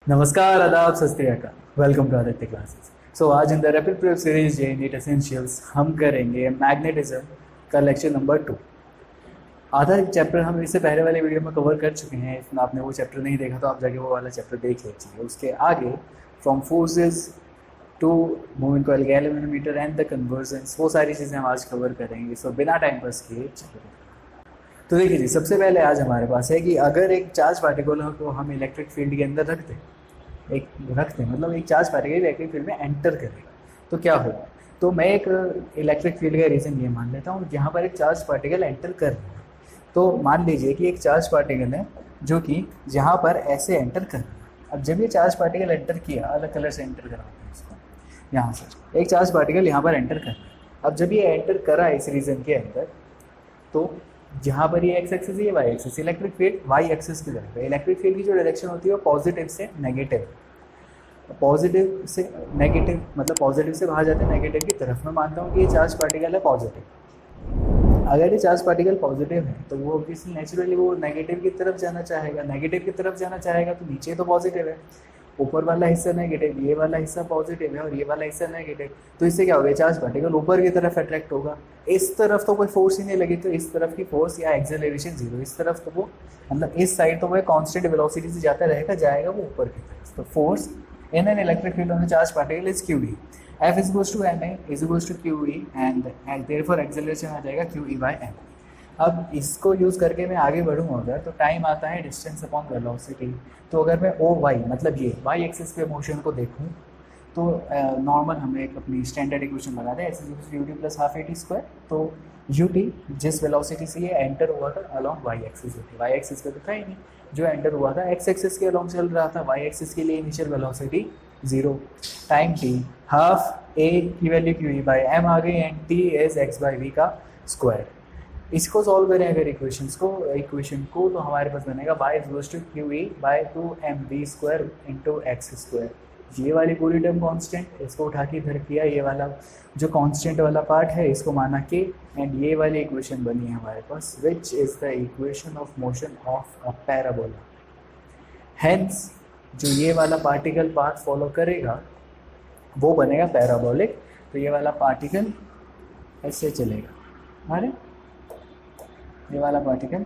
नमस्कार, आदाब, सत श्री अकाल। Welcome to Aditya classes. So आज in the rapid proof series JEE NEET essentials हम करेंगे मैग्नेटिज्म का लेक्चर नंबर 2। आधा चैप्टर हम इससे पहले वाले वीडियो में कवर कर चुके हैं। इफ आपने वो चैप्टर नहीं देखा तो आप जाके वो वाला चैप्टर देख लीजिए। उसके आगे from forces to moving coil, galvanometer and the convergence, वो सारी चीज़ें हम आज कवर करेंगे। सो बिना टाइम पास किए चलिए। तो देखिए जी, सबसे पहले आज हमारे पास है कि अगर एक चार्ज पार्टिकल को हम इलेक्ट्रिक फील्ड के अंदर रखते मतलब एक चार्ज पार्टिकल इलेक्ट्रिक फील्ड में एंटर करेगा तो क्या होगा। तो मैं एक इलेक्ट्रिक फील्ड का रीजन ये मान लेता हूँ जहाँ पर एक चार्ज पार्टिकल एंटर कर रहा है। तो मान लीजिए कि एक चार्ज पार्टिकल है जो कि जहाँ पर ऐसे एंटर कर रहा है। अब जब ये चार्ज पार्टिकल एंटर किया, अलग कलर से एंटर करा है इसको, यहाँ से एक चार्ज पार्टिकल यहाँ पर एंटर कर रहा है। अब जब ये एंटर करा इस रीजन के अंदर, तो जहाँ पर ये एक्स एक्सिस है, Y axis, electric field Y axis की तरफ है। इलेक्ट्रिक फील्ड की जो डायरेक्शन होती है वो पॉजिटिव से नेगेटिव, पॉजिटिव से नेगेटिव, मतलब पॉजिटिव से बाहर जाते हैं नेगेटिव की तरफ। मैं मानता हूँ कि ये चार्ज पार्टिकल है पॉजिटिव। अगर ये चार्ज पार्टिकल पॉजिटिव है तो वो ऑब्वियसली नेचुरली वो नेगेटिव की तरफ जाना चाहेगा। नेगेटिव की तरफ जाना चाहेगा तो नीचे तो पॉजिटिव है, ऊपर वाला हिस्सा नेगेटिव, ये वाला हिस्सा पॉजिटिव है और ये वाला हिस्सा नेगेटिव। तो इससे क्या होगा, चार्ज पार्टिकल ऊपर की तरफ अट्रैक्ट होगा। इस तरफ तो कोई फोर्स ही नहीं लगी, तो इस तरफ की फोर्स या एक्सेलरेशन जीरो। इस तरफ तो वो मतलब इस साइड तो वो कांस्टेंट वेलोसिटी से जाता रहेगा, जाएगा वो ऊपर की तरफ। तो force in an electric field on the charge particle is QE। F is equals to ma is equals to QE and therefore acceleration आ जाएगा QE by m। अब इसको यूज़ करके मैं आगे बढ़ूँ अगर, तो टाइम आता है डिस्टेंस अपॉन वेलोसिटी। तो अगर मैं OY मतलब ये y एक्सिस पे मोशन को देखूँ तो नॉर्मल हमें एक अपनी स्टैंडर्ड इक्वेशन लगा दें, S is U T plus half A T square. तो यू टी जिस वेलोसिटी से ये एंटर हुआ था अलॉन्ग वाई एक्सिस होती है, वाई एक्सिस पे तो था ही नहीं, जो एंटर हुआ था एक्स एक्सिस के अलॉन्ग चल रहा था। वाई एक्सिस के लिए initial velocity 0, time T half A की value Q E by M आ गई and T is X by V का स्क्वायर। इसको सॉल्व करें अगर इक्वेशन को तो हमारे पास बनेगा y is equals to Q E by 2mv square into X square. ये वाली पूरी टर्म कांस्टेंट, इसको उठा के इधर किया, ये वाला जो कांस्टेंट वाला पार्ट है इसको माना के, एंड ये वाली इक्वेशन बनी है हमारे पास which is the equation of motion of a parabola. Hence जो ये वाला पार्टिकल पाथ फॉलो करेगा वो बनेगा पैराबोलिक। तो ये वाला पार्टिकल ऐसे चलेगा, अरे ये वाला पार्टिकल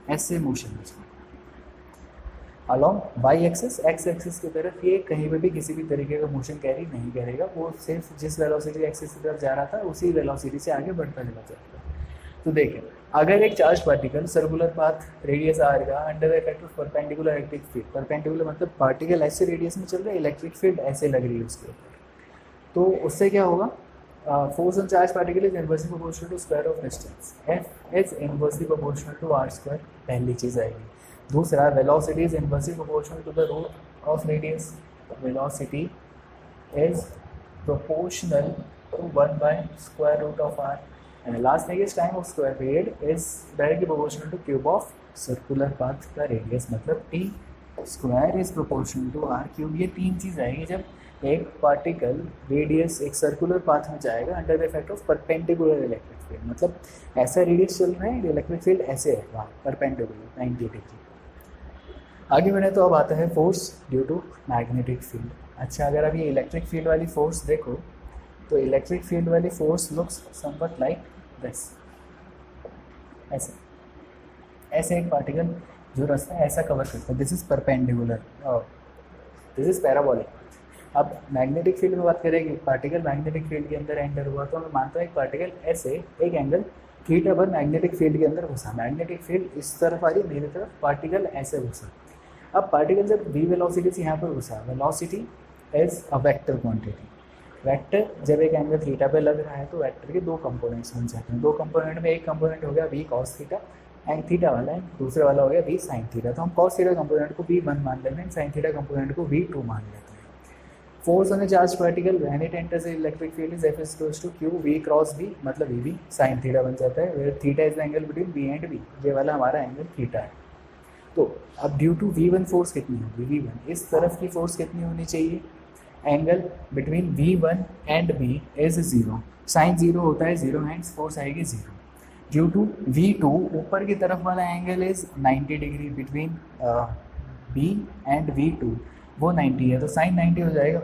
ऐसे मोशन में चलेगा along Y axis, X axis की तरफ। ये कहीं पे भी किसी भी तरीके का मोशन कैरी नहीं करेगा, वो सिर्फ जिस वेलोसिटी एक्सिस की तरफ जा रहा था उसी वेलोसिटी से आगे बढ़ता चला जाएगा। तो देखें, अगर एक charge particle circular path radius R का under the effect of perpendicular electric field, perpendicular मतलब पार्टिकल ऐसे रेडियस में चल रहा है, इलेक्ट्रिक फील्ड ऐसे लग रही है उसके ऊपर, तो उससे क्या होगा, force on charge particle is inversely proportional to square of distance. F is inversely proportional to r square, पहली चीज़ आएगी। दूसरा, velocity is inversely proportional to the root of radius. Velocity is proportional to 1 by square root of r. And the last thing is time of square period is directly proportional to cube of circular path का radius, मतलब t square is proportional to r cube। ये तीन चीज़ आएगी जब एक particle radius एक circular path में जाएगा under the effect of perpendicular electric field, मतलब ऐसा रेडियस चल रहा है, इलेक्ट्रिक फील्ड ऐसे है वहाँ परपेंडिकुलर 90 डिग्री। आगे बढ़े तो अब आता है force due to magnetic field. अच्छा, अगर अब ये इलेक्ट्रिक फील्ड वाली फोर्स देखो तो इलेक्ट्रिक फील्ड वाली force looks somewhat like this, ऐसे ऐसे एक पार्टिकल जो रास्ता ऐसा कवर करता है, this is perpendicular, this is parabolic. अब मैग्नेटिक फील्ड में बात करेंगे, पार्टिकल मैग्नेटिक फील्ड के अंदर एंटर हुआ तो मैं मानता हूँ एक पार्टिकल ऐसे एक एंगल थीटा पर मैग्नेटिक फील्ड के अंदर घुसा, मैग्नेटिक फील्ड इस तरफ आ रही मेरी तरफ, पार्टिकल ऐसे घुसा। अब पार्टिकल जब v वेलोसिटी से यहाँ पर घुसा, velocity is a vector quantity. Vector जब एक एंगल थीटा पे लग रहा है तो वेक्टर के दो कंपोनेंट्स बन जाते हैं। दो कंपोनेंट में एक कंपोनेंट हो गया v cos theta and theta वाला है, दूसरा वाला हो गया v sin थीटा। तो हम cos थीटा कंपोनेंट को v1 मान लेते हैं, sin थीटा कंपोनेंट को v2 मान लेते हैं। Force on a charge particle when it enters electric field is F is equals to Q V cross V, मतलब V sin थीटा बन जाता है, where theta is the angle between V and V, ये वाला हमारा angle theta है। तो अब ड्यू टू V1 फोर्स कितनी होगी, V1 इस तरफ की फोर्स कितनी होनी चाहिए, angle between V1 and B is 0, sine 0 होता है 0, हैंड्स फोर्स आएगी 0। ड्यू टू V2 ऊपर की तरफ वाला angle is 90 degree between B and V2, वो 90 है तो साइन 90 हो जाएगा।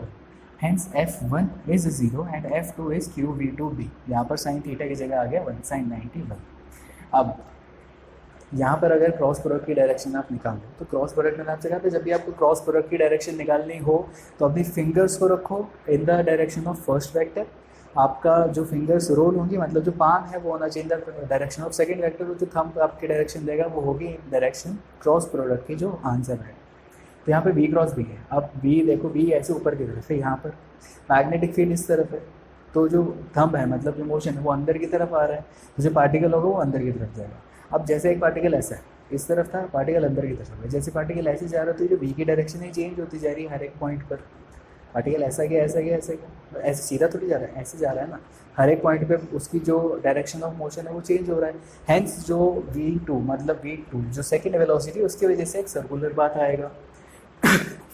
Hence F1 is 0 and F2 is QV2B। यहाँ पर साइन थीटा की जगह आ गया 1 साइन 90 1। अब यहाँ पर अगर क्रॉस प्रोडक्ट की डायरेक्शन आप निकालो तो क्रॉस प्रोडक्ट में आप जगह पे जब भी आपको क्रॉस प्रोडक्ट की डायरेक्शन निकालनी हो तो अपनी फिंगर्स को रखो in the direction of first vector. आपका जो फिंगर्स रोल होंगी मतलब जो पाम है वो होना चाहिए the direction of second vector, जो थंब आपकी डायरेक्शन देगा वो होगी इन डायरेक्शन क्रॉस प्रोडक्ट की जो आंसर है। तो यहाँ पे V क्रॉस B है। अब V देखो V ऐसे ऊपर की तरफ है, यहाँ पर मैग्नेटिक फील्ड इस तरफ है तो जो थंब है मतलब जो मोशन है वो अंदर की तरफ आ रहा है, तो जो पार्टिकल होगा वो अंदर की तरफ जाएगा। अब जैसे एक पार्टिकल ऐसा है इस तरफ था, पार्टिकल अंदर की तरफ है, जैसे पार्टिकल ऐसे जा रहा है तो जो V की डायरेक्शन है चेंज होती जा रही है हर एक पॉइंट पर। पार्टिकल ऐसा गया ऐसा गया ऐसा गया, ऐसे सीधा थोड़ी जा रहा है, ऐसे जा रहा है ना, हर एक पॉइंट पे उसकी जो डायरेक्शन ऑफ मोशन है वो चेंज हो रहा है। हैंस जो V2 मतलब V2 जो सेकेंड वेलोसिटी उसकी वजह से एक सर्कुलर पाथ आएगा।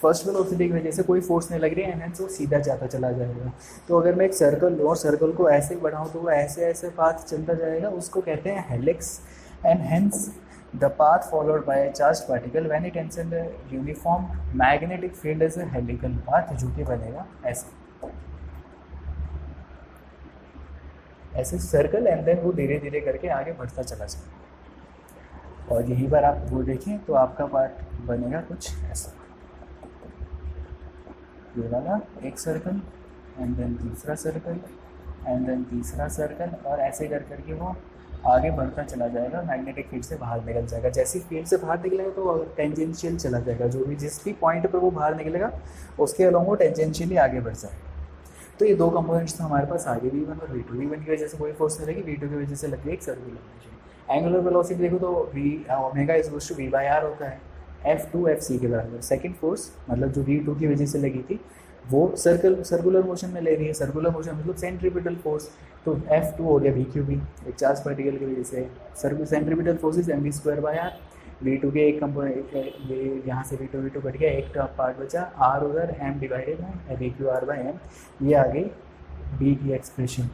फर्स्ट वेलोसिटी की वजह से कोई फोर्स नहीं लग रही है, हैंस वो सीधा जाता चला जाएगा। तो अगर मैं एक सर्कल लूँ और सर्कल को ऐसे बढ़ाऊँ तो वो ऐसे ऐसे पाथ चलता जाएगा, उसको कहते हैं helix. And hence the path followed by a charged particle when it enters the uniform magnetic field is a helical path, जो कि बनेगा ऐसे ऐसे सर्कल एंड देन वो धीरे धीरे करके आगे बढ़ता चला जाएगा। और यहीं पर आप वो देखें तो आपका पार्ट बनेगा कुछ ऐसा, ये वाला एक सर्कल एंड देन दूसरा सर्कल एंड देन तीसरा सर्कल, और ऐसे कर करके वो आगे बढ़ता चला जाएगा, मैग्नेटिक फील्ड से बाहर निकल जाएगा। जैसे फील्ड से बाहर निकलेगा तो टेंजेंशियल चला जाएगा, जो भी जिस भी पॉइंट पर वो बाहर निकलेगा उसके अलॉन्ग वो टेंजेंशियली आगे बढ़ जाएगा। तो ये दो कंपोनेंट्स तो हमारे पास आगे V1 और V2। V1 की वजह से कोई फोर्स नहीं लगी, V2 की वजह से लगी एक सर्कुलर मोशन। एंगुलर वेलोसिटी देखो तो omega is equal to V/r होता है, F2 FC के बराबर। सेकेंड फोर्स मतलब जो V2 की वजह से लगी थी वो सर्कुलर मोशन में ले रही है, सर्कुलर मोशन मतलब सेंट्रीपिटल फोर्स, तो F2 हो गया VQB एक चार्ज पार्टिकल की वजह से। Centripetal force is mv²/r। V2 के एक कंपोनेंट ये यहाँ से V2 कट गया, एक पार्ट बचा R उधर m डिवाइडेड बाय VQR/m। ये आ गई B की एक्सप्रेशन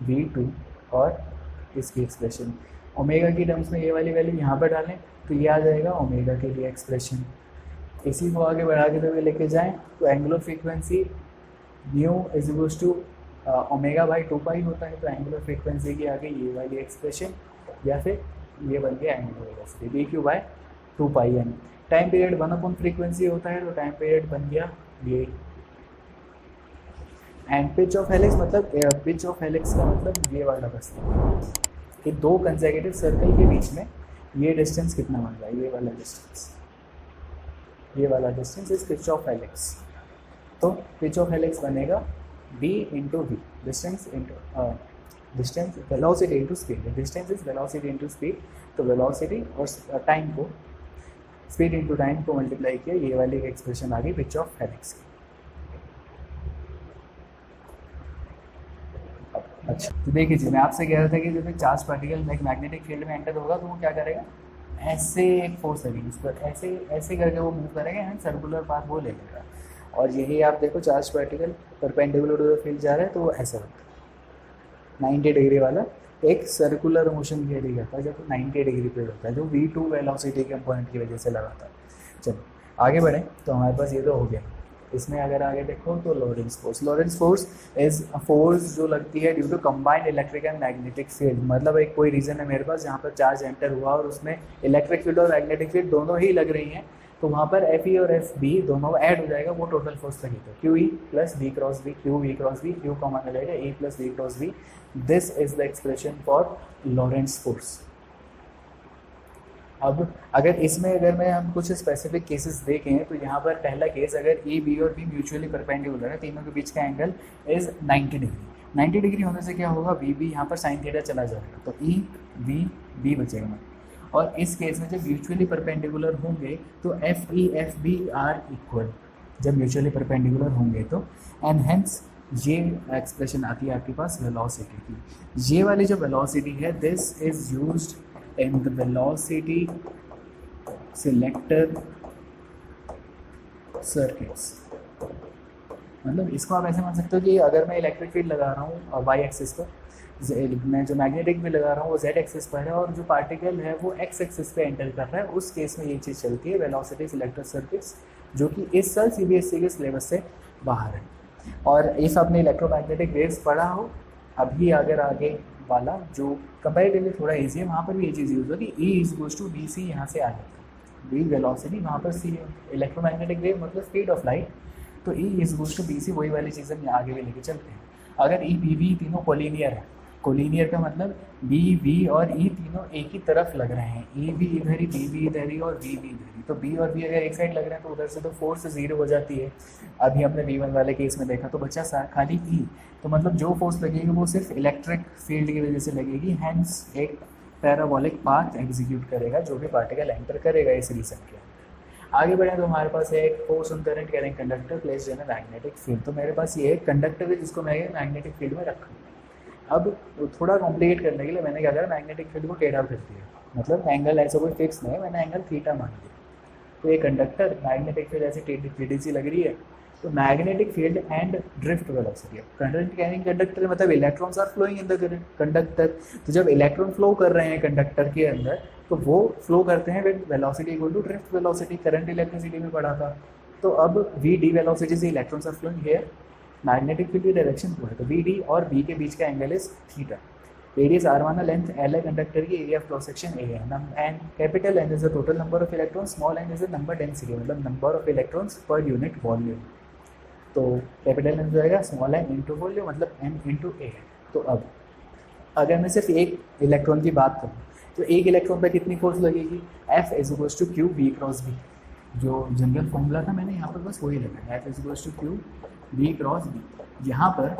V2 और इसकी एक्सप्रेशन। ओमेगा की टर्म्स में ये वाली वैल्यू यहाँ पर डालें तो ये आ जाएगा ओमेगा के लिए एक्सप्रेशन। इसी को आगे बढ़ा के तो लेके जाएं तो angular frequency mu is equals to ओमेगा/2 होता है, तो एंगुलर फ्रीक्वेंसी की आगे ये वाली एक्सप्रेशन या फिर ये बन गया angular velocity dq/2πm। Time period 1 frequency होता है तो टाइम पीरियड बन गया ये। एंड पिच ऑफ हेलिक्स मतलब पिच ऑफ हेलिक्स का मतलब ये वाला बस कि दो कंसेक्यूटिव सर्कल के बीच में ये डिस्टेंस कितना बन रहा है, ये वाला डिस्टेंस, ये वाला distance is pitch of helix. तो पिच ऑफ हेलिक्स बनेगा b into V, distance into distance velocity into speed. Distance is velocity into speed, तो वेलोसिटी और टाइम को स्पीड इंटू टाइम को मल्टीप्लाई किया, ये वाली एक्सप्रेशन आ गई पिच ऑफ हेलिक्स की। अच्छा तो देखिए जी, मैं आपसे कह रहा था कि जब एक चार्ज पार्टिकल एक मैग्नेटिक फील्ड में एंटर होगा तो वो क्या करेगा, ऐसे एक फोर्स लगेगी उस पर, ऐसे ऐसे करके वो मूव करेगा एंड सर्कुलर पाथ वो ले लेगा। और यही आप देखो charge particle perpendicular to the field जा रहा है तो वो ऐसा होता है 90 डिग्री वाला एक सर्कुलर मोशन कैरी करता है जब 90 डिग्री पे होता है, जो V2 वेलोसिटी कंपोनेंट की वजह से लगाता है। चलो आगे बढ़ें तो हमारे पास ये तो हो गया। इसमें अगर आगे देखो तो Lorentz force is a force जो लगती है due to combined electric and magnetic field. मतलब एक कोई रीजन है मेरे पास जहाँ पर चार्ज एंटर हुआ और उसमें इलेक्ट्रिक फील्ड और मैग्नेटिक फील्ड दोनों ही लग रही हैं, तो वहाँ पर FE और FB दोनों ऐड हो जाएगा, वो टोटल फोर्स लगेगा QE plus V cross V, QV cross V, Q common हो जाएगा E plus V cross V। This is the expression for Lorentz force. अब अगर इसमें अगर मैं हम कुछ स्पेसिफिक केसेस देखें तो यहाँ पर पहला केस अगर ए बी और बी म्यूचुअली परपेंडिकुलर है, तीनों के बीच का एंगल इज 90 डिग्री। 90 डिग्री होने से क्या होगा, वी बी यहाँ पर साइन थीटा चला जाएगा तो ई बी बी बचेगा। और इस केस में जब म्यूचुअली परपेंडिकुलर होंगे तो F E F B are equal, जब म्यूचुअली परपेंडिकुलर होंगे तो, एंड हेंस ये एक्सप्रेशन आती है आपके पास वेलोसिटी की। ये वाली जो वेलोसिटी है this is used in the velocity selector circuits। मतलब इसको आप ऐसे मान सकते हो कि अगर मैं इलेक्ट्रिक फील्ड लगा रहा हूँ वाई एक्सिस पर मैं जो मैग्नेटिक भी लगा रहा हूँ वो z एक्सिस पर है और जो पार्टिकल है वो x एक्सिस पे एंटर कर रहा है, उस केस में ये चीज़ चलती है वेलोसिटीज इलेक्ट्रिक सर्किट्स, जो कि इस साल CBSE के सिलेबस से बाहर है। और इफ़ आपने इलेक्ट्रोमैग्नेटिक वेव्स पढ़ा हो अभी अगर आगे वाला जो कंपैरेटिवली थोड़ा ईजी है, वहाँ पर भी ये चीज़ यूज़ होगी, E is to B C यहाँ से आ जाता है, बी वेलोसिटी वहाँ पर सी इलेक्ट्रोमैग्नेटिक वेव मतलब स्पीड ऑफ लाइट, तो E is to B C वही वाली चीज़ हम आगे भी लेके चलते हैं। अगर E B V तीनों कोलिनियर है, कोलिनियर का मतलब B V और E तीनों एक ही तरफ लग रहे हैं, E भी इधर ही, B भी इधर ही और V भी इधर ही, तो B और V अगर एक साइड लग रहे हैं तो उधर से तो फोर्स ज़ीरो हो जाती है। अभी हमने V1 वाले केस में देखा तो बचा खाली E, तो मतलब जो फोर्स लगेगी वो सिर्फ इलेक्ट्रिक फील्ड की वजह से लगेगी, हैंस एक पैराबोलिक पाथ एग्जीक्यूट करेगा जो भी पार्टिकल एंटर करेगा इस रीजन के। आगे बढ़े तो हमारे पास है एक force on current carrying conductor placed in a magnetic field. तो मेरे पास ये एक कंडक्टर है जिसको मैं मैग्नेटिक फील्ड में रखा। अब थोड़ा कॉम्प्लिकेट करने के लिए मैंने क्या करा, मैग्नेटिक फील्ड को टेढ़ा कर दिया, मतलब एंगल ऐसा कोई फिक्स नहीं है, मैंने एंगल थीटा मान लिया। तो ये कंडक्टर मैग्नेटिक फील्ड ऐसी टेढ़ी सी लग रही है, तो magnetic field and drift velocity. Current carrying conductor मतलब electrons are flowing in the conductor, तो जब इलेक्ट्रॉन फ्लो कर रहे हैं कंडक्टर के अंदर तो वो फ्लो करते हैं with velocity equal to drift velocity, current electricity में पढ़ा था। तो अब वी डी वेलोसिटी से electrons are flowing here, magnetic field की डायरेक्शन को है, तो वी डी और बी के बीच का angle is theta. Radius r1 है, लेंथ l है कंडक्टर की, area of cross section a है, and capital N is the total number of electrons, small n is the number density मतलब number of electrons per unit volume. तो capital N जो आएगा small n into volume मतलब m into a है। तो अब अगर मैं सिर्फ एक इलेक्ट्रॉन की बात करूँ तो एक इलेक्ट्रॉन पर कितनी फोर्स लगेगी, F is equals to Q we cross B, जो जनरल फॉर्मूला था मैंने यहाँ पर बस वही लगाया, F is equals to Q we cross B. यहाँ पर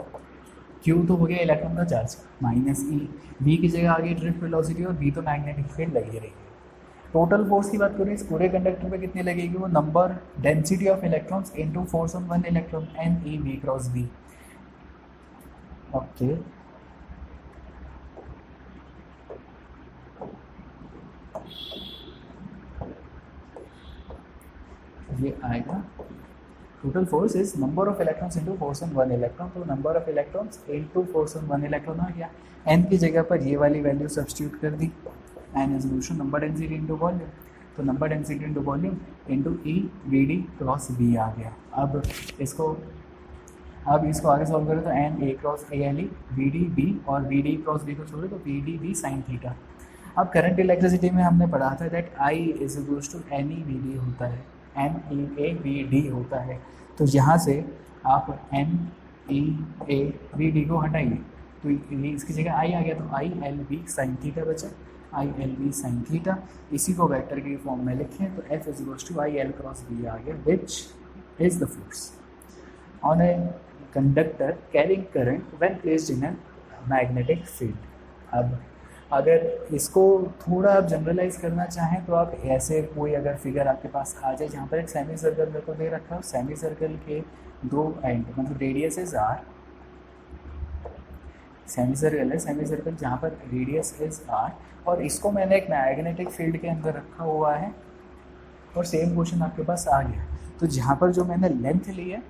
Q तो हो गया इलेक्ट्रॉन का चार्ज माइनस E, V की जगह आ गई ड्रिफ्ट वेलोसिटी और B तो मैग्नेटिक फील्ड लगी रही है। टोटल फोर्स की बात करें इस पूरे कंडक्टर पे कितनी लगेगी, वो number density of electrons into force on one electron N E V cross B. Okay, ये आएगा total force is number of electrons into force on one electron, तो number of electrons into force on one electron आ गया। N की जगह पर ये वाली वैल्यू सब्स्टिट्यूट कर दी, N is equal to number density into volume, तो number density into volume into E V D cross B आ गया। अब इसको आगे सॉल्व करें तो N A cross A L E V D B और वी डी क्रॉस बी को छोड़े तो V D B sine theta. अब करंट इलेक्ट्रिसिटी में हमने पढ़ा था that I is equal to N E V D होता है, N E A V D होता है, तो यहाँ से आप N E A V D को हटाइए तो इसकी जगह आई आ गया, तो I L B sine theta बचा, I L B sine theta. इसी को वेक्टर के फॉर्म में लिखें तो F is equal to I L cross B आ गया, which is the force on a conductor carrying current when placed in an magnetic field. अब अगर इसको थोड़ा आप जनरलाइज करना चाहें तो आप ऐसे कोई अगर फिगर आपके पास आ जाए जहाँ पर एक सेमी सर्कल मेरे को दे रखा है, सेमी सर्कल के दो एंड मतलब radius is R, semi circle है, सेमी सर्कल जहाँ पर रेडियस इज आर, और इसको मैंने एक मैग्नेटिक फील्ड के अंदर रखा हुआ है और सेम क्वेश्चन आपके पास आ गया। तो जहाँ पर जो मैंने लेंथ ली है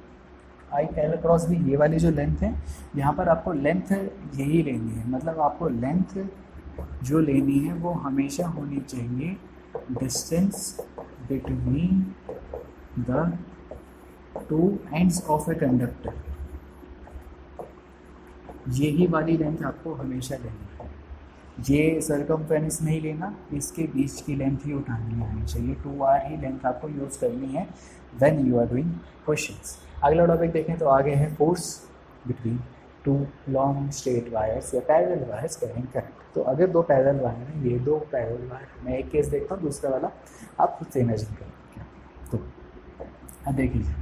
आई एल क्रॉस बी, ये वाली जो लेंथ है यहाँ पर आपको लेंथ यही लेनी है, मतलब आपको लेंथ जो लेनी है वो हमेशा होनी चाहिए distance between the two ends of a conductor, यही वाली लेंथ आपको हमेशा लेनी है। ये सरकमफेरेंस नहीं लेना, इसके बीच की लेंथ ही उठानी आनी चाहिए, 2r ही लेंथ आपको यूज़ करनी है when you are doing questions. अगला टॉपिक देखें तो आगे है force between two long straight wires या पैरेलल वायर्स कैरिंग करंट। तो अगर दो पैरेलल वायर हैं, ये दो पैरेलल वायर, मैं एक केस देखता हूँ, दूसरा वाला आप खुद से इमेजिन करेंगे। तो अब देख लीजिए,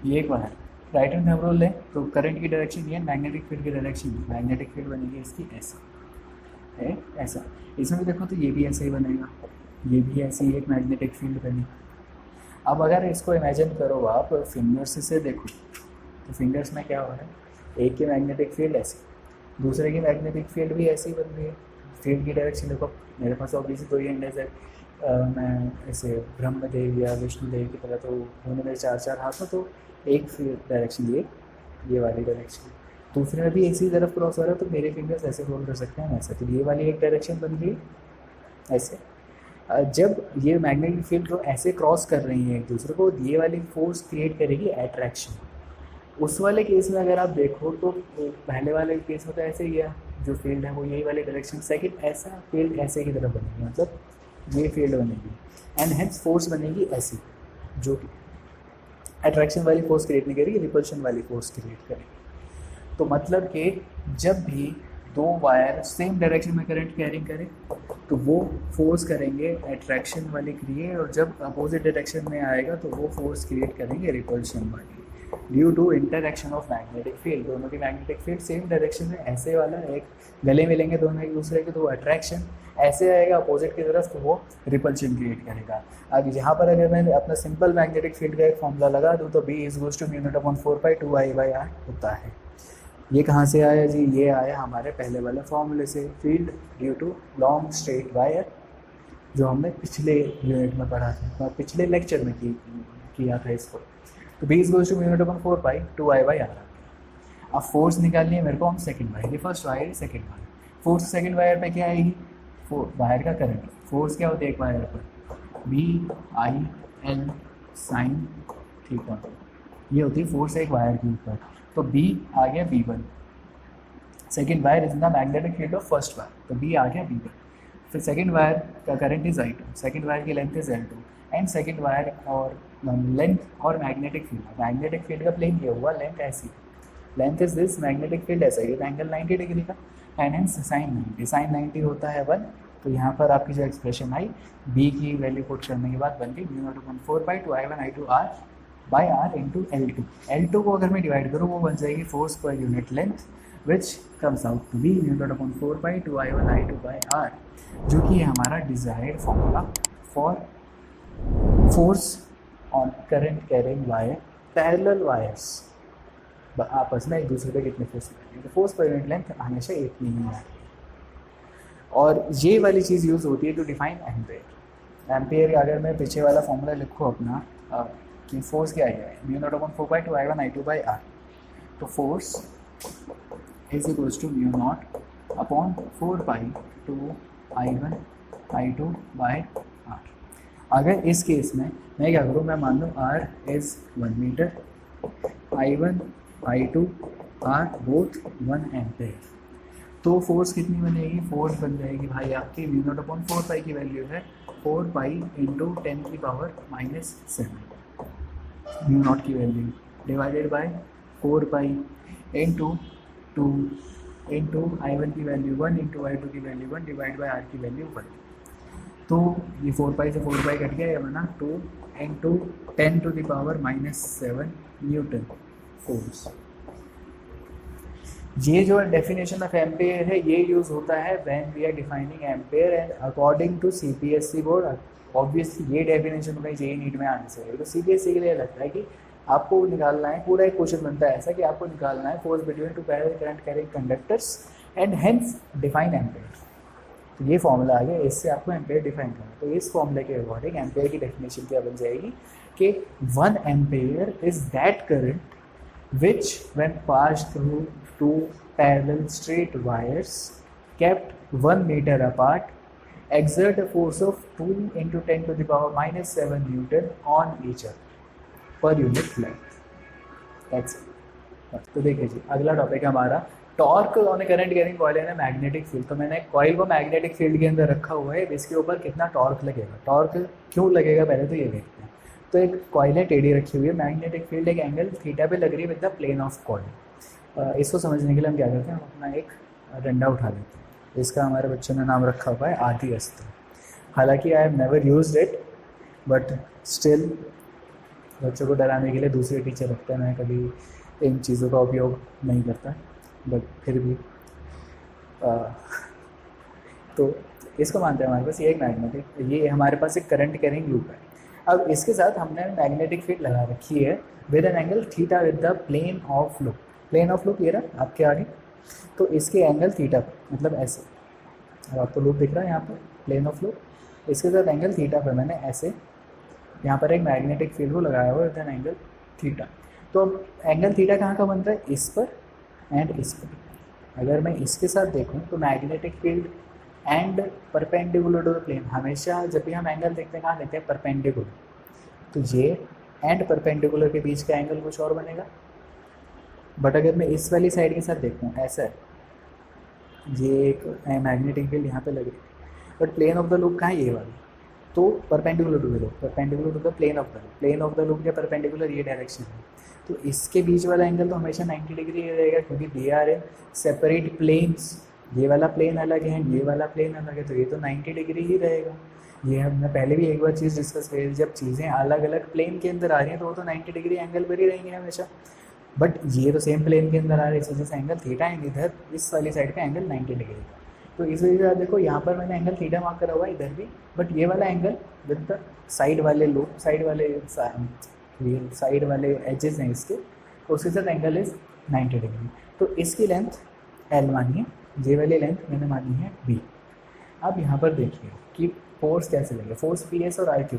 ये एक wire right hand thumb rule लें तो करंट की डायरेक्शन ये, मैग्नेटिक फील्ड की डायरेक्शन ये, मैग्नेटिक फील्ड बनेगी इसकी ऐसा है, ऐसा। इसमें भी देखो तो ये भी ऐसा ही बनेगा, ये भी ऐसी ही एक मैग्नेटिक फील्ड बनी। अब अगर इसको इमेजिन करो आप फिंगर्स से देखो तो फिंगर्स में क्या हो रहा है, एक की मैग्नेटिक फील्ड ऐसी, दूसरे की मैग्नेटिक फील्ड भी ऐसी बन रही है। फील्ड की डायरेक्शन देखो, मेरे पास ऑब्वियसली दो ही एंड है, मैं ऐसे ब्रह्मदेव या विष्णुदेव की तरह तो उन्होंने मेरे चार चार हाथ हो, तो एक डायरेक्शन ये वाली डायरेक्शन, दूसरे में भी इसी तरफ क्रॉस हो रहा है, तो मेरे फिंगर्स ऐसे होल्ड कर सकते हैं ऐसे, तो ये वाली एक डायरेक्शन बन गई ऐसे। जब ये मैग्नेटिक फील्ड जो ऐसे क्रॉस कर रही है एक दूसरे को, ये वाली फोर्स क्रिएट करेगी अट्रैक्शन। उस वाले केस में अगर आप देखो तो पहले वाले केस में तो ऐसे ही है, जो फील्ड है वो यही वाली डायरेक्शन, सेकंड ऐसा फील्ड ऐसे की तरफ बनेगी, मतलब ये फील्ड बनेगी एंड हेंस फोर्स बनेगी ऐसी, जो कि अट्रैक्शन वाली फोर्स क्रिएट नहीं करेगी, रिपल्शन वाली फोर्स क्रिएट करेगी। तो मतलब कि जब भी दो वायर सेम डायरेक्शन में करंट कैरिंग करें तो वो फोर्स करेंगे अट्रैक्शन वाली क्रिएट, और जब अपोजिट डायरेक्शन में आएगा तो वो फोर्स क्रिएट करेंगे रिपल्शन वाली, due to interaction of magnetic field. दोनों की मैग्नेटिक फील्ड सेम डायरेक्शन में ऐसे वाला, एक गले मिलेंगे दोनों एक दूसरे के, तो वो अट्रैक्शन ऐसे आएगा अपोजिट की तरफ, तो वो रिपल्शन क्रिएट करेगा। अब यहाँ पर अगर मैं अपना सिंपल मैग्नेटिक फील्ड का एक फॉर्मूला लगा दूँ तो B = μ0/4π2I/r होता है। ये कहाँ से आया जी? ये आया हमारे पहले वाले फॉर्मूले से, field due to long straight wire, जो हमने पिछले यूनिट में पढ़ा था, पिछले लेक्चर में किया था इसको। तो B = μ0/4π2I/r। अब फोर्स निकालनी है मेरे को, हम सेकंड वायर, ये first wire second wire, force second wire पे क्या आएगी? वायर का करंट। फोर्स क्या होती है एक वायर पर? BIL sin थीटा, ये होती है फोर्स एक वायर के ऊपर। तो B आ गया B1, second wire is the magnetic field of first wire, तो B आ गया B1। फिर सेकेंड वायर का current is I2, second wire की length is L2, and second wire और लेंथ और मैग्नेटिक फील्ड का प्लेन ये हुआ, लेंथ ऐसी, length is this, magnetic field ऐसा, ये एंगल 90 डिग्री का, एंड हेंस sin 90 होता है 1। तो यहाँ पर आपकी जो एक्सप्रेशन आई, B की वैल्यू पुट करने के बाद बन गई μ0/4π2I1I2R/r इंटू L2। L2 को अगर मैं डिवाइड करूँ वो बन जाएगी फोर्स पर unit length, which comes out to be μ0/4π2I1I2/r, जो कि है हमारा desired formula for force on current carrying wire, parallel wires आपस में एक दूसरे पे कितने फोर्स करेंगे। तो फोर्स पर यूनिट लेंथ हमेशा इतनी ही है, और ये वाली चीज़ यूज़ होती है टू डिफाइन एम्पेयर। एम्पेयर अगर मैं पीछे वाला फॉर्मूला लिखूँ अपना कि फोर्स क्या है μ0/4π2I1I2/r, तो force is equals to μ0/4π2I1I2/r। अगर इस केस में मैं क्या करूँ, मैं मान लूँ R is 1 metre, I1 I2 are both 1 ampere, तो फोर्स कितनी बनेगी? फोर्स बन जाएगी भाई आपकी μ0/4π की वैल्यू है 4π × 10⁻⁻⁷ μ0 की value divided by 4π × 2 into I1 की वैल्यू 1 इंटू I2 की वैल्यू 1 डिवाइड बाय R की वैल्यू 1। तो ये 4π से 4π कट गया, ये बना 2 × 10⁻⁻7 न्यूटन फोर्स। ये जो डेफिनेशन ऑफ एम्पेयर है ये यूज़ होता है when we are defining ampere, and according to CPSC board obviously ये डेफिनेशन होगा जेईई नीट में आंसर है। तो CPSC के लिए लगता है कि आपको निकालना है, पूरा एक क्वेश्चन बनता है ऐसा कि आपको निकालना है force between to parallel current carrying conductors and hence define ampere. तो ये फॉर्मूला आ गया, इससे आपको एम्पेयर डिफाइन करना है। तो इस फॉर्मूले के अकॉर्डिंग एम्पेयर की डेफिनेशन क्या बन जाएगी कि 1 ampere is that current which when passed through two parallel straight wires kept 1 meter apart exert a force of 2 × 10⁻⁻7 Newton on each other per unit length। That's it। तो देखिए जी अगला topic है हमारा torque on current carrying coil and magnetic field. तो मैंने coil को magnetic field के अंदर रखा हुआ है, इसके ऊपर कितना टॉर्क लगेगा, टॉर्क क्यों लगेगा पहले तो ये देखते हैं। तो एक कॉइल है टेढ़ी रखी हुई है, मैग्नेटिक फील्ड एक एंगल थीटा पे लग रही है with the plane of coil. इसको समझने के लिए हम क्या करते हैं, हम अपना एक डंडा उठा लेते हैं, इसका हमारे बच्चों ने नाम रखा हुआ है आदि अस्त्र। हालांकि I have never used it but still बच्चों को डराने के लिए दूसरे टीचर रखते हैं, मैं कभी इन चीज़ों का उपयोग नहीं करता बट फिर भी तो इसको मानते हैं हमारे पास ये एक मैग्नेटिक, ये हमारे पास एक करंट कैरिंग लूप है। अब इसके साथ हमने मैग्नेटिक फील्ड लगा रखी है with an angle theta with the plane of loop. Plane of loop ये रहा आपके आगे, तो इसके एंगल थीटा पर, मतलब ऐसे, अब आपको लूप दिख रहा है यहाँ पर प्लेन ऑफ लूप, इसके साथ एंगल थीटा पर मैंने ऐसे यहाँ पर एक मैग्नेटिक फील्ड को लगाया हुआ विद एन एंगल थीटा। तो अब एंगल थीटा कहाँ का बन रहा है, इस पर, एंड इसको। अगर मैं इसके साथ देखूँ तो magnetic field and perpendicular to the plane, हमेशा जब भी हम एंगल देखते हैं कहाँ देखते हैं, परपेंडिकुलर। तो ये एंड परपेंडिकुलर के बीच का एंगल कुछ और बनेगा। बट अगर मैं इस वाली साइड के साथ देखूँ, ऐसा है, ये एक मैग्नेटिक फील्ड यहाँ पे लगे, but plane of the loop कहाँ है, ये वाला, तो perpendicular to the loop, perpendicular to the plane of the loop, plane of the loop के परपेंडिकुलर ये डायरेक्शन है। तो इसके बीच वाला एंगल तो हमेशा 90 डिग्री रहेगा, क्योंकि they are in separate planes. ये वाला प्लेन अलग है, ये वाला प्लेन अलग है, तो ये तो 90 डिग्री ही रहेगा। ये हमने पहले भी एक बार चीज़ डिस्कस करी, जब चीज़ें अलग अलग प्लेन के अंदर आ रही हैं तो वो तो 90 डिग्री एंगल पर ही रहेंगे हमेशा। बट ये तो सेम प्लेन के अंदर आ रही है, इस वजह से एंगल थीटा है, इधर इस वाली साइड का एंगल 90 डिग्री का। तो इस वजह से आप देखो यहाँ पर मैंने एंगल थीटा मार्क करा हुआ है, इधर भी, बट ये वाला एंगल विद द साइड वाले लूप, साइड वाले एजेस हैं इसके, उसके साथ एंगल इज 90 डिग्री। तो इसकी लेंथ L मानिए, ये वाली लेंथ मैंने मानी है B। अब यहाँ पर देखिए कि फोर्स कैसे लगे, फोर्स PS और RQ,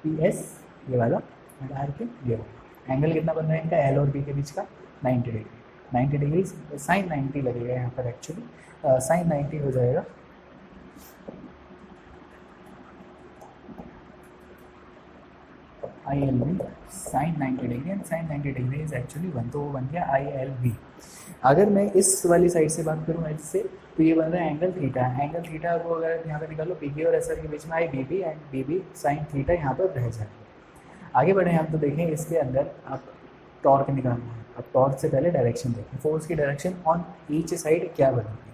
PS ये वाला और RQ ये वाला, एंगल कितना बन रहा है इनका, L और B के बीच का 90 डिग्री। 90 डिग्री साइन 90 लगेगा यहाँ पर, एक्चुअली साइन 90 हो जाएगा ILB sine 90 degree, and sine 90 degree is actually 1, तो वो बन गया ILB। अगर मैं इस वाली साइड से बात करूँ एच से, तो ये बन रहा है एंगल थीटा। एंगल थीटा को अगर यहाँ पे निकालो, BB और SR के बीच में IBB, and BB sign theta यहाँ पर रह जाएगा। आगे बढ़े हम तो देखें इसके अंदर आप टॉर्क निकालना है। अब टॉर्क से पहले डायरेक्शन देखें, फोर्स की डायरेक्शन ऑन ईच साइड क्या बनेगी।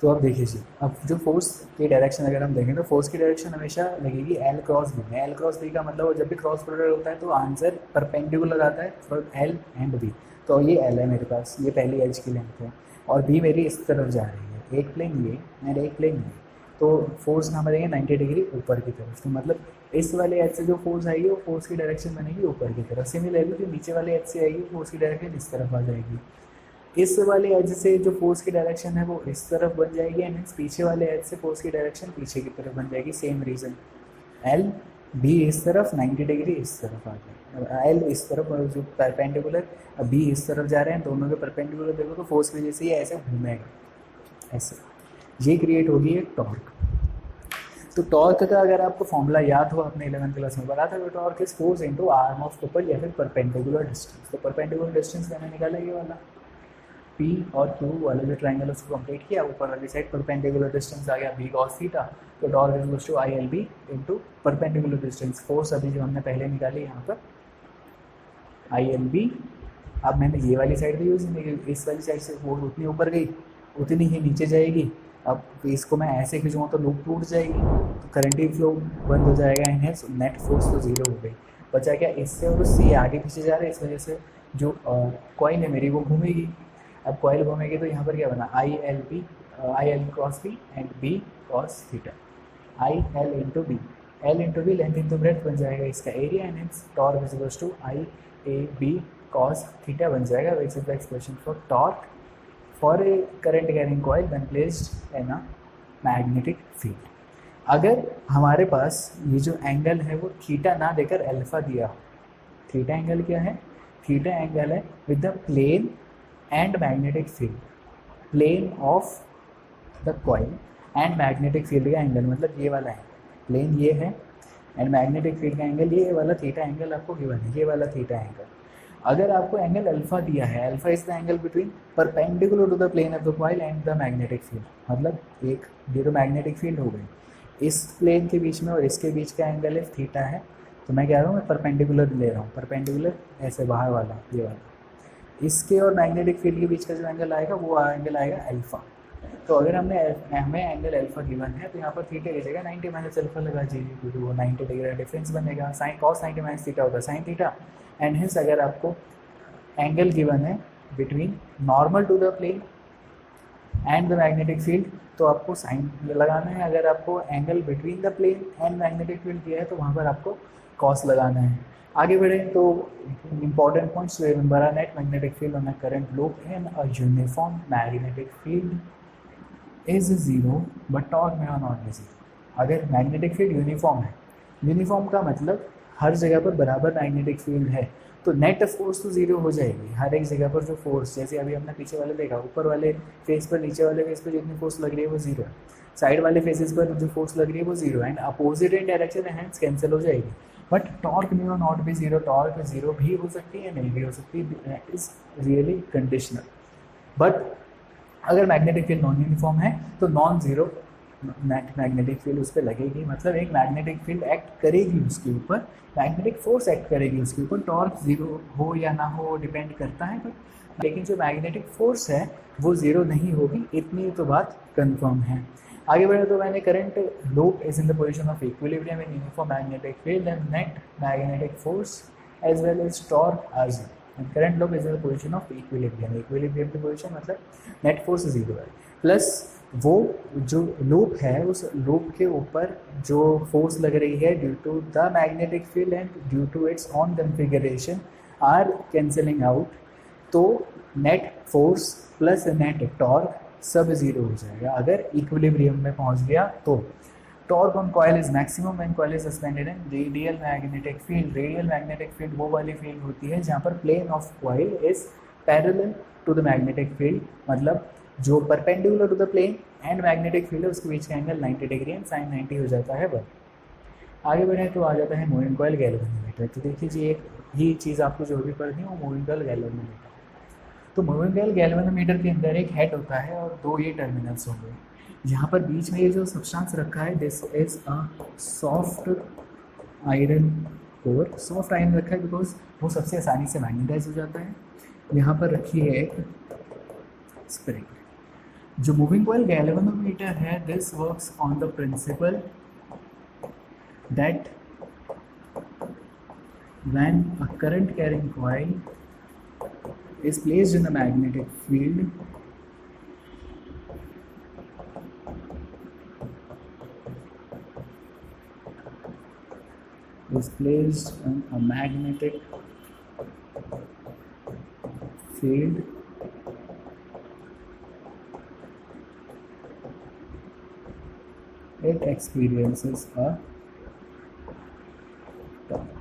तो अब देखिए जी, अब जो फोर्स की डायरेक्शन अगर हम देखें तो फोर्स की डायरेक्शन हमेशा लगेगी L क्रॉस B में। L क्रॉस B का मतलब जब भी क्रॉस प्रोडक्ट होता है तो आंसर परपेंडिकुलर आता है फॉर L एंड B। तो ये L है मेरे पास, ये पहली एज की लेंथ है, और B मेरी इस तरफ जा रही है, एक प्लेन ये एंड एक प्लेन ये। तो फोर्स कहाँ बनेंगे, 90 डिग्री ऊपर की तरफ। तो मतलब इस वाले एज से जो फोर्स आएगी वो फोर्स की डायरेक्शन बनेगी ऊपर की तरफ। सिमिलरली जो नीचे वाले एज से आएगी फोर्स की डायरेक्शन इस तरफ आ जाएगी। इस वाले एज से जो फोर्स की डायरेक्शन है वो इस तरफ बन जाएगी, एंड पीछे वाले एज से फोर्स की डायरेक्शन पीछे की तरफ बन जाएगी। सेम रीज़न, L B इस तरफ, 90 डिग्री इस तरफ आ जाएगी, L इस तरफ, और जो परपेंडिकुलर B इस तरफ जा रहे हैं, दोनों के परपेंडिकुलर देखो तो फोर्स की वजह से ये ऐसे घूमेगा, ऐसे। ये क्रिएट होगी एक टॉर्क। तो टॉर्क का अगर आपको फॉर्मूला याद हो, आपने 11th क्लास में पढ़ा था, तो torque is force into arm of couple या फिर परपेंडिकुलर डिस्टेंस। तो परपेंडिकुलर डिस्टेंस मैंने निकाला ये वाला, P और Q वाले जो ट्रायंगल उसको कंप्लीट किया, ऊपर वाली साइड परपेंडिकुलर डिस्टेंस आ गया B cos थीटा। तो torque is equal to ILB into perpendicular distance. Force अभी जो हमने पहले निकाली यहाँ पर ILB। अब मैंने ये वाली साइड भी यूज़ नहीं की, इस वाली साइड से फोर्स उतनी ऊपर गई उतनी ही नीचे जाएगी। अब इसको मैं ऐसे खींचूँ तो लूप टूट जाएगी, तो करंट फ्लो बंद हो जाएगा, एंड नेट फोर्स तो जीरो हो गई। बचा क्या, इससे और उससे आगे पीछे जा रहे हैं, इस वजह से जो कॉइल है मेरी वो घूमेगी। अब कॉइल घूमेगी तो यहाँ पर क्या बना, IL cross B and B cos theta, IL into B, L into B length into breadth बन जाएगा इसका area, and its torque is equal to IAB cos theta बन जाएगा, which is the expression for torque for a current carrying coil when placed in a magnetic field. अगर हमारे पास ये जो angle है वो थीटा ना देकर अल्फा दिया हो, थीटा एंगल क्या है, थीटा एंगल है with the plane and magnetic field, plane of the coil and magnetic field का एंगल, मतलब ये वाला है, प्लेन ये है एंड मैग्नेटिक फील्ड का एंगल ये वाला थीटा एंगल आपको गिवन है, ये वाला थीटा एंगल। अगर आपको एंगल अल्फा दिया है, alpha is the angle between perpendicular to the plane of the coil and the magnetic field, मतलब एक ये तो मैग्नेटिक फील्ड हो गई, इस प्लेन के बीच में और इसके बीच का एंगल है थीटा है। तो मैं कह रहा हूँ मैं परपेंडिकुलर ले रहा हूँ, परपेंडिकुलर ऐसे बाहर वाला ये वाला, इसके और मैग्नेटिक फील्ड के बीच का जो एंगल आएगा वो एंगल आएगा अल्फा। तो अगर हमें एंगल अल्फा गिवन है तो यहाँ पर थीटा की जगह 90 माइनस अल्फा लगा दीजिए, क्योंकि वो 90 डिग्री का डिफरेंस बनेगा। साइन कॉस 90 माइनस थीटा होता है साइन थीटा, एंड हेंस अगर आपको एंगल गिवन है between normal to the plane and the magnetic field तो आपको साइन लगाना है। अगर आपको angle between the plane and magnetic field दिया है तो वहाँ पर आपको कॉस लगाना है। आगे बढ़ें तो important points to remember are net magnetic field on a current loop in a uniform magnetic field is zero but torque may or not be zero। अगर मैग्नेटिक फील्ड यूनिफॉर्म है, यूनिफॉर्म का मतलब हर जगह पर बराबर मैग्नेटिक फील्ड है तो net force तो जीरो हो जाएगी। हर एक जगह पर जो फोर्स, जैसे अभी हमने पीछे वाले देखा, ऊपर वाले फेस पर नीचे वाले फेस पर जितनी फोर्स लग रही है वो जीरो है, साइड वाले फेसेस पर जो फोर्स लग रही है वो जीरो है, and opposite in direction hands cancel हो जाएगी। बट टॉर्क म्यू नॉट भी जीरो, टॉर्क जीरो भी हो सकती है, नहीं भी हो सकती, इज रियली कंडीशनल। बट अगर मैग्नेटिक फील्ड नॉन यूनिफॉर्म है तो नॉन जीरो मैग्नेटिक फील्ड उस पर लगेगी, मतलब एक मैग्नेटिक फील्ड एक्ट करेगी उसके ऊपर, मैग्नेटिक फोर्स एक्ट करेगी उसके ऊपर। टॉर्क जीरो हो या ना हो डिपेंड करता है, बट लेकिन जो मैग्नेटिक फोर्स है वो जीरो नहीं होगी, इतनी तो बात कंफर्म है। आगे बढ़े तो मैंने current loop is in the position of equilibrium in uniform magnetic field and net magnetic force as well as torque are zero. Current loop is in the position of equilibrium, equilibrium की position मतलब net force zero है, plus वो जो loop है उस loop के ऊपर जो फोर्स लग रही है due to the magnetic field and due to its own configuration are cancelling out, तो net force plus net torque सब जीरो हो जाएगा अगर इक्विलिब्रियम में पहुंच गया तो। Torque on coil is maximum when coil is suspended in radial magnetic field. Radial magnetic field वो वाली फील्ड होती है जहाँ पर plane of coil is parallel to the magnetic field, मतलब जो perpendicular to the plane and magnetic field है उसके बीच का एंगल 90 डिग्री एंड साइन 90 हो जाता है 1। आगे बढ़े तो आ जाता है मूविंग कॉइल गैल्वेनोमीटर। तो देखिए जी, एक ही चीज़ आपको जो भी पढ़नी है वो मूविंग कॉइल गैल्वेनोमीटर। तो मूविंग कॉइल गैल्वेनोमीटर के अंदर एक हेड होता है और दो ये टर्मिनल्स होंगे। यहाँ पर बीच में ये जो सब्सटेंस रखा है this is a soft iron core. Soft iron रखा है बिकॉज वो सबसे आसानी से मैग्नेटाइज हो जाता है। यहाँ पर रखी है एक स्प्रिंग। जो मूविंग कॉइल गैल्वेनोमीटर है this works on the principal that when a current carrying coil is placed in a magnetic field is placed in a magnetic field it experiences a torque।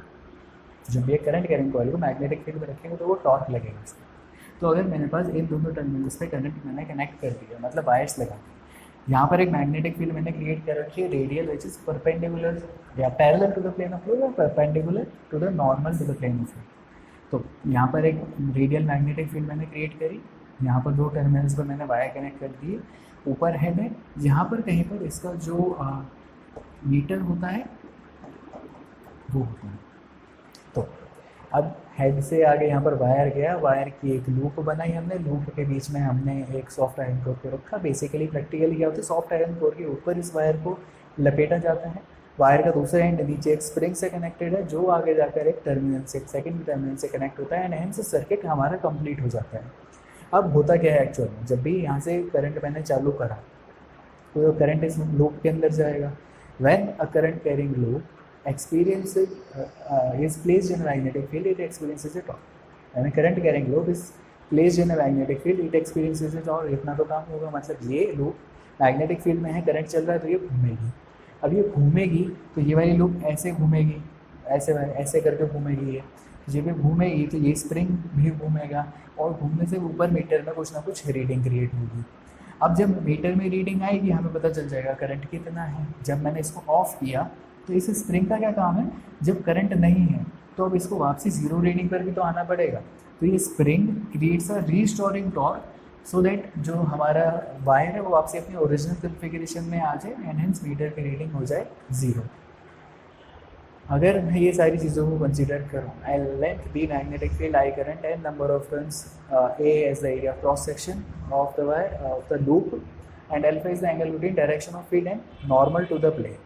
जब ये current carrying coil को magnetic field में रखेंगे तो वो torque लगेगा उसको। तो अगर मेरे पास इन दोनों टर्मिनल्स पे करंट मैंने कनेक्ट कर दिया, मतलब वायर्स लगा दिए, यहाँ पर एक मैग्नेटिक फील्ड मैंने क्रिएट कर रखी है रेडियल विच इज परपेंडिकुलर या parallel to the plane of flow या perpendicular to the normal to the plane of flow. तो यहाँ पर एक रेडियल मैग्नेटिक फील्ड मैंने क्रिएट करी, यहाँ पर दो टर्मिनल्स पर मैंने वायर कनेक्ट कर दिए, ऊपर हेड है, यहाँ पर कहीं पर इसका जो मीटर होता है वो होता है। तो अब हेड से आगे यहाँ पर वायर गया, वायर की एक लूप बनाई हमने, लूप के बीच में हमने एक सॉफ्ट आयरन कोर को रखा। बेसिकली प्रैक्टिकली क्या होता है, सॉफ्ट आयरन कोर के ऊपर इस वायर को लपेटा जाता है, वायर का दूसरा एंड नीचे एक स्प्रिंग से कनेक्टेड है जो आगे जाकर एक टर्मिनल से, एक सेकेंड टर्मिनल से कनेक्ट होता है एंड हेंस सर्किट हमारा कंप्लीट हो जाता है। अब होता क्या है एक्चुअल में, जब भी यहाँ से करंट मैंने चालू करा तो करंट इस लूप के अंदर जाएगा। When a current carrying loop experiences is placed in a magnetic field, it experiences a torque. When a current carrying loop is placed in a magnetic field, it experiences a torque। इतना तो काम होगा, मतलब ये loop magnetic field में है, current चल रहा है तो ये घूमेगी। अब ये घूमेगी तो ये वाली लूप ऐसे घूमेगी, ऐसे ऐसे करके घूमेगी, ये जब ये घूमेगी तो ये स्प्रिंग भी घूमेगा और घूमने से ऊपर मीटर में कुछ ना कुछ रीडिंग क्रिएट होगी। अब जब मीटर में रीडिंग आएगी हमें पता चल जाएगा करंट कितना है। जब मैंने इसको ऑफ किया तो इस स्प्रिंग का क्या काम है, जब करंट नहीं है तो अब इसको वापसी जीरो रीडिंग पर भी तो आना पड़ेगा। तो ये spring creates a restoring torque so that जो हमारा वायर है वो वापसी अपनी ओरिजिनल कन्फिगरेशन में आ जाए एंड हेंस मीटर की रीडिंग हो जाए जीरो। अगर मैं ये सारी चीज़ों को कंसिडर करूँ, I length B magnetic field, I current and number of turns, A as the area of cross section of the wire of the loop and alpha is the angle between direction of field and normal to the plane.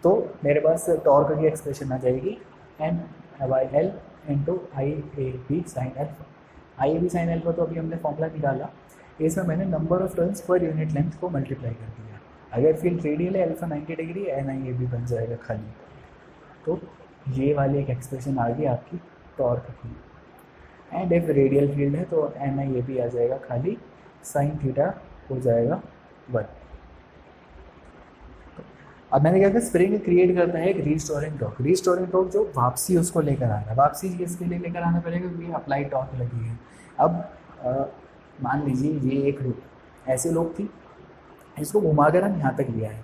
तो मेरे पास torque की expression आ जाएगी N by L into I A B sine alpha. I A B sine alpha तो अभी हमने formula निकाला, इसमें मैंने नंबर ऑफ टर्न्स पर यूनिट लेंथ को मल्टीप्लाई कर दिया। अगर फील्ड रेडियल है alpha 90 degree, N I A B बन जाएगा खाली। तो ये वाली एक एक्सप्रेशन आ गई आपकी टॉर्क की। एंड इफ रेडियल फील्ड है तो एन आई ए बी आ जाएगा खाली, साइन थीटा हो जाएगा 1। अब मैंने क्या किया, स्प्रिंग क्रिएट करता है एक रीस्टोरिंग टॉर्क। रीस्टोरिंग टॉर्क जो वापसी उसको लेकर आ रहा है, वापसी इसके लिए लेकर आना पड़ेगा क्योंकि अप्लाइड टॉर्क लगी है। अब मान लीजिए ये एक लूप ऐसे लूप थी, इसको घुमाकर हम यहाँ तक लिया है।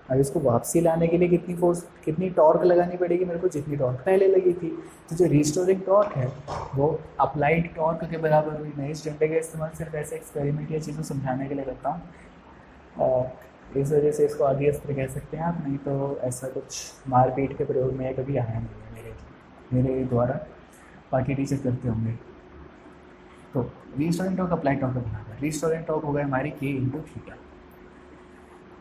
अब इसको वापसी लाने के लिए कितनी फोर्स, कितनी टॉर्क लगानी पड़ेगी मेरे को, जितनी टॉर्क पहले लगी थी। तो जो रिस्टोरिंग टॉर्क है वो अप्लाइड टॉर्क के बराबर हुई। मैं इस डंडे का इस्तेमाल सिर्फ ऐसे एक्सपेरिमेंट या चीज़ों समझाने के लिए करता हूँ, और इस वजह से इसको आदि अस्त्र कह सकते हैं आप, नहीं तो ऐसा कुछ मारपीट के प्रयोग में कभी आया नहीं है मेरे द्वारा, बाकी टीचर करते होंगे। तो रिस्टोरिंग टॉर्क अप्लाइड टॉर्क का बराबर, रिस्टोरिंग टॉर्क होगा हमारी K into theta,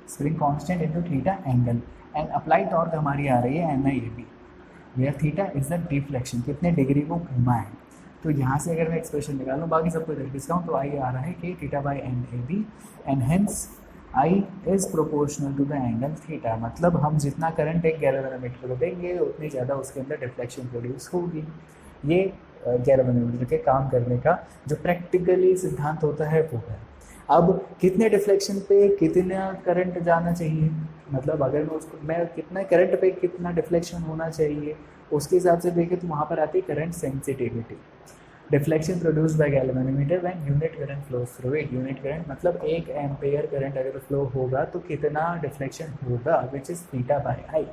spring constant into theta angle, and applied torque हमारी आ रही है NIAB, where theta is the deflection, कितने डिग्री को घुमा है। तो यहाँ से अगर मैं एक्सप्रेशन निकालूँ, बाकी सबको इधर डिस्काउंट, तो आई आ रहा है कि theta by NAB, and hence I is proportional to the angle theta. मतलब हम जितना करंट एक गैल्वेनोमीटर को देंगे उतनी ज़्यादा उसके अंदर डिफ्लेक्शन प्रोड्यूस होगी। ये गैल्वेनोमीटर के काम करने का जो प्रैक्टिकली सिद्धांत होता है वो है। अब कितने डिफ्लेक्शन पे कितना करंट जाना चाहिए, मतलब अगर मैं कितना करंट पे कितना डिफ्लेक्शन होना चाहिए उसके हिसाब से देखें तो वहाँ पर आती है current sensitivity. Deflection produced by galvanometer when unit current flows through it. Unit current मतलब 1 एम्पेयर करंट अगर फ्लो होगा तो कितना डिफ्लेक्शन होगा, which is theta by I.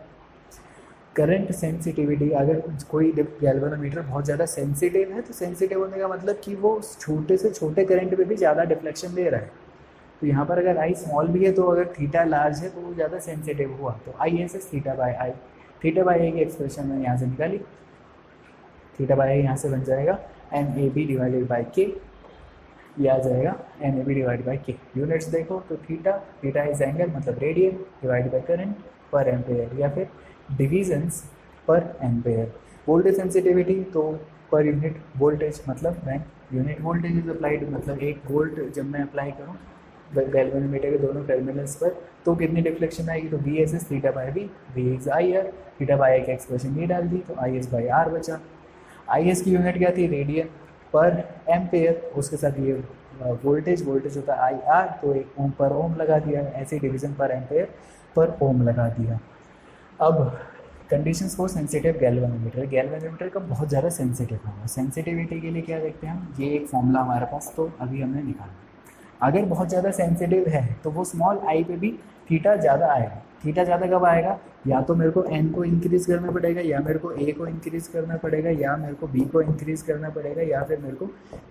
Current sensitivity, अगर कोई गैल्वेनोमीटर बहुत ज़्यादा सेंसिटिव है तो सेंसिटिव होने का मतलब कि वो छोटे से छोटे करंट पे भी ज़्यादा डिफ्लेक्शन दे रहा है। तो यहाँ पर अगर आई स्मॉल भी है तो अगर थीटा लार्ज है तो वो ज़्यादा सेंसिटिव हुआ, तो I S S theta by I. Theta by I की एक्सप्रेशन मैंने यहाँ से निकाली, थीटा बाय आई यहाँ से बन जाएगा NAB डिवाइडेड बाई के, ये आ जाएगा NAB डिवाइड बाई के। यूनिट्स देखो तो थीटा इज एंगल मतलब radian divide by current per ampere, या फिर divisions per ampere. Voltage sensitivity तो पर यूनिट वोल्टेज, मतलब मैं यूनिट वोल्टेज इज अप्लाइड, मतलब 1 वोल्ट जब मैं अप्लाई करूँ गैल्वेनोमीटर के दोनों टर्मिनल्स पर तो कितनी डिफ्लेक्शन आएगी, तो V S S theta by V, we is I R, theta by I की एक्सप्रेशन ये डाल दी तो आई एस बाई आर बचा। आई एस की यूनिट क्या थी, रेडियन पर एम्पेयर, उसके साथ ये वोल्टेज होता है आई आर, तो एक ओम पर ओम लगा दिया, ऐसे डिवीजन पर एम्पेयर पर ओम लगा दिया। अब कंडीशंस फॉर सेंसिटिव गैल्वेनोमीटर का बहुत ज़्यादा सेंसिटिव होगा। सेंसिटिविटी के लिए क्या देखते हैं हम, ये एक फॉर्मूला हमारे पास तो अभी हमने निकाला। अगर बहुत ज़्यादा सेंसिटिव है तो वो स्मॉल आई पे भी थीटा ज़्यादा आएगा। थीटा ज़्यादा कब आएगा, या तो मेरे को n को इंक्रीज़ करना पड़ेगा, या मेरे को a को इंक्रीज़ करना पड़ेगा, या मेरे को b को इंक्रीज़ करना पड़ेगा, या फिर मेरे को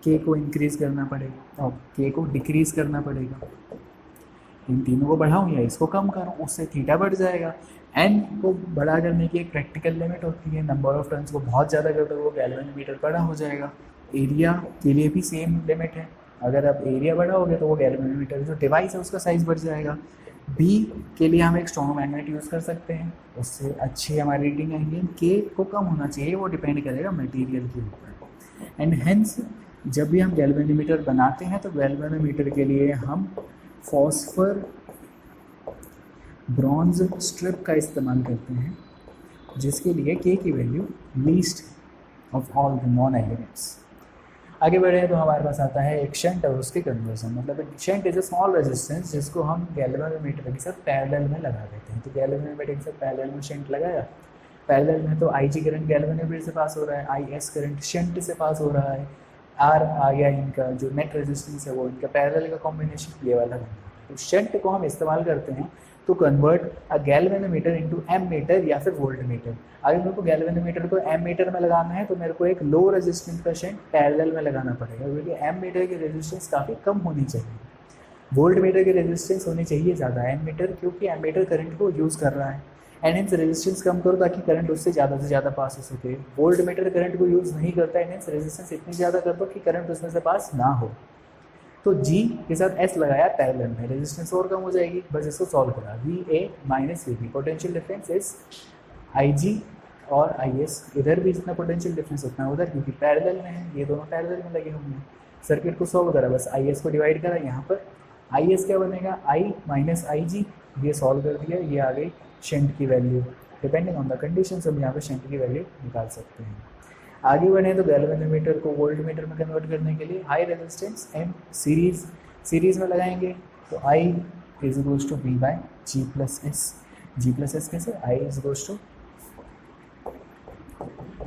k को इंक्रीज़ करना पड़ेगा और k को डिक्रीज़ करना पड़ेगा। इन तीनों को बढ़ाऊँ या इसको कम करूँ, उससे थीटा बढ़ जाएगा। n को बड़ा करने की एक प्रैक्टिकल लिमिट होती है, नंबर ऑफ टर्न्स को बहुत ज़्यादा कर दो वो गैल्वेनोमीटर बड़ा हो जाएगा। एरिया के लिए भी सेम लिमिट है, अगर आप एरिया बढ़ाओगे तो वो गैल्वेनोमीटर जो डिवाइस है उसका साइज़ बढ़ जाएगा। बी के लिए हम एक स्ट्रॉन्ग मैग्नेट यूज़ कर सकते हैं, उससे अच्छी हमारी रीडिंग आएंगी। के को कम होना चाहिए, वो डिपेंड करेगा मटेरियल के ऊपर। एंड हेंस जब भी हम गैल्वेनोमीटर बनाते हैं तो गैल्वेनोमीटर के लिए हम फॉस्फर ब्रॉन्ज स्ट्रिप का इस्तेमाल करते हैं, जिसके लिए के की value least of all the non elements. आगे बढ़े तो हमारे पास आता है एक शंट और उसके कन्वर्जन। मतलब एक shunt is a small resistance जिसको हम गैल्वेनोमीटर के साथ पैरेलल में लगा देते हैं। तो गैल्वेनोमीटर के साथ पैरेलल में शंट लगाया, पैरेलल में तो IG करंट गैल्वेनोमीटर से पास हो रहा है, IS करंट शंट से पास हो रहा है, R आ गया इनका जो नेट रेजिस्टेंस है वो इनका पैरेलल का कॉम्बिनेशन ये वाला है। तो शंट को हम इस्तेमाल करते हैं to convert a galvanometer into ammeter या फिर वोल्टमीटर। अगर मेरे को गैल्वेनोमीटर को एमीटर में लगाना है तो मेरे को एक लो रेजिस्टेंस का शंट पैरेलल में लगाना पड़ेगा, क्योंकि एमीटर की रेजिस्टेंस काफ़ी कम होनी चाहिए, वोल्टमीटर की रेजिस्टेंस होनी चाहिए ज़्यादा। एमीटर क्योंकि एमीटर करंट को यूज़ कर रहा है, एंड हेंस रेजिस्टेंस कम करो ताकि करंट उससे ज़्यादा पास हो सके। वोल्टमीटर करंट को यूज़ नहीं करता, एंड हेंस रेजिस्टेंस इतनी ज़्यादा कर दो कि करंट उसमें से पास ना हो। तो G के साथ S लगाया पैरेलल में, रेजिस्टेंस और कम हो जाएगी, बस इसको सॉल्व करा। VA minus VB, potential difference is IG और IS, इधर भी जितना पोटेंशियल डिफरेंस उतना है उधर, क्योंकि पैरेलल में है, ये दोनों पैरेलल में लगे हुए हैं। सर्किट को सॉल्व करा, बस IS को डिवाइड करा, यहाँ पर IS क्या बनेगा, I माइनस IG, ये सॉल्व कर दिया, ये आ गई शंट की value. Depending on the condition हम यहाँ पर शंट की वैल्यू निकाल सकते हैं। आगे बढ़े तो गैल्वेनोमीटर को वोल्टमीटर में कन्वर्ट करने के लिए हाई रेजिस्टेंस एंड सीरीज में लगाएंगे, तो I is equals to V by G plus S. G plus S कैसे, I is goes to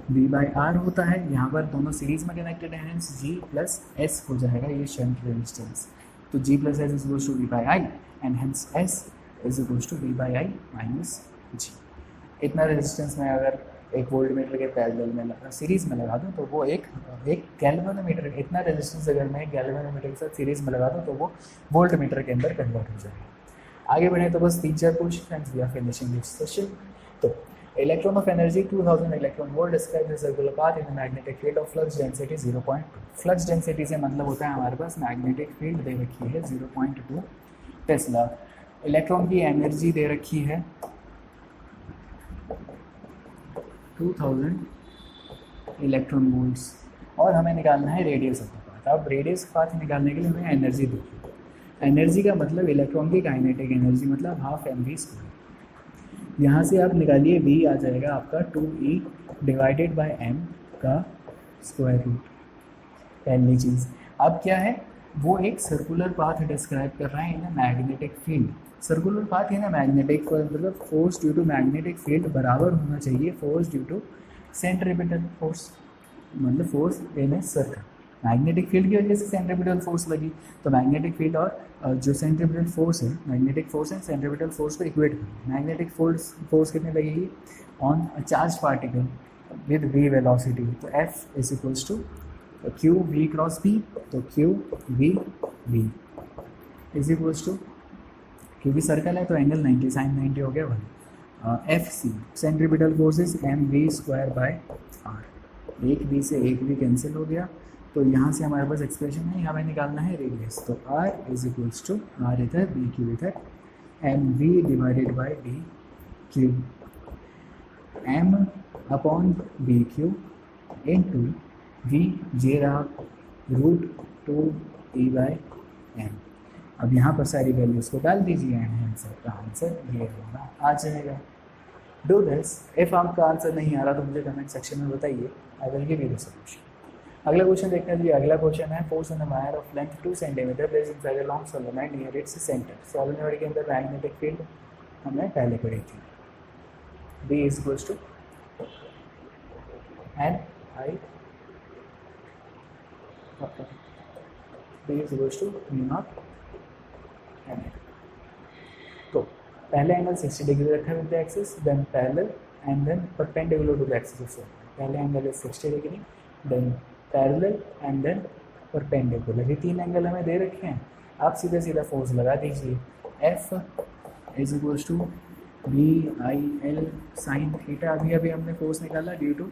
V by R होता है, यहाँ पर दोनों सीरीज में कनेक्टेड है, हेंस जी प्लस एस हो जाएगा ये शंट रेजिस्टेंस। तो G plus S is goes to V by I and hence S is goes to V by I minus G. इतना रेजिस्टेंस में अगर एक वोल्ट मीटर के पैरेलल में सीरीज में लगा दूँ तो वो एक गैल्वेनोमीटर, इतना रेजिस्टेंस अगर मैं एक गैल्वेनोमीटर के साथ सीरीज में लगा दूँ तो वो वोल्ट मीटर के अंदर कन्वर्ट हो जाएगा। आगे बढ़े तो बस 3-4 question we are finishing this session. तो electron of energy 2000 electron volt describe the circular path in the magnetic field of flux density 0.2। Flux density से मतलब होता है हमारे पास मैग्नेटिक फील्ड दे रखी है 0.2 टेस्ला। इलेक्ट्रॉन की एनर्जी दे रखी है 2000 इलेक्ट्रॉन वोल्ट्स और हमें निकालना है रेडियस ऑफ द पाथ। अब रेडियस ऑफ पाथ निकालने के लिए हमें एनर्जी देखिए। एनर्जी का मतलब इलेक्ट्रॉन की काइनेटिक एनर्जी मतलब हाफ mv²। यहाँ से आप निकालिए v आ जाएगा आपका 2e डिवाइडेड बाय m का स्क्वायर रूट। पहली चीज़ अब क्या है, वो एक सर्कुलर पाथ डिस्क्राइब कर रहा है in magnetic field. Circular path है ना, मैग्नेटिक मतलब force due to magnetic field बराबर होना चाहिए force due to centripetal force, मतलब force in a circle. Magnetic field की वजह से सेंट्रीपिटल फोर्स लगी, तो मैग्नेटिक फील्ड और जो सेंट्रीपिटल फोर्स है, magnetic force and centripetal force को इक्वेट करें। मैग्नेटिक फोर्स कितनी लगेगी on a charge particle with v velocity, तो F is equals to Q we cross B, तो q v we is equals to, क्योंकि circle है तो एंगल 90 साइन 90 हो गया 1। F C centripetal forces mv² by r, एक v से एक v कैंसिल हो गया, तो यहाँ से हमारे पास एक्सप्रेशन है, हमें निकालना है रेडियस, तो r is equals to r इधर बी क्यू इधर mv divided by d q m upon B q into v जे रहा √2e बाय m। अब यहाँ पर सारी वैल्यूज़ को डाल दीजिए एंड आंसर का आंसर ये होगा आ जाएगा। Do this. इफ़ आपका आंसर नहीं आ रहा तो मुझे कमेंट सेक्शन में बताइए, I will give you the solution. अगला क्वेश्चन देखते हैं जी। अगला क्वेश्चन है force on the wire of length 2 centimetre placed inside a long solenoid near its centre. Solenoid के अंदर मैग्नेटिक फील्ड हमने पहले पढ़ी थी, B is equals to N I B is equals to V0 N. तो पहले angle 60 degree रखा है with the axis, then parallel and then perpendicular to the axis of solenoid. पहले angle is 60 degree, then parallel and then perpendicular. ये तीन angle हमें दे रखे हैं, आप सीधा सीधा फोर्स लगा दीजिए। F is equals to VIL sine theta. अभी अभी हमने फोर्स निकाला due to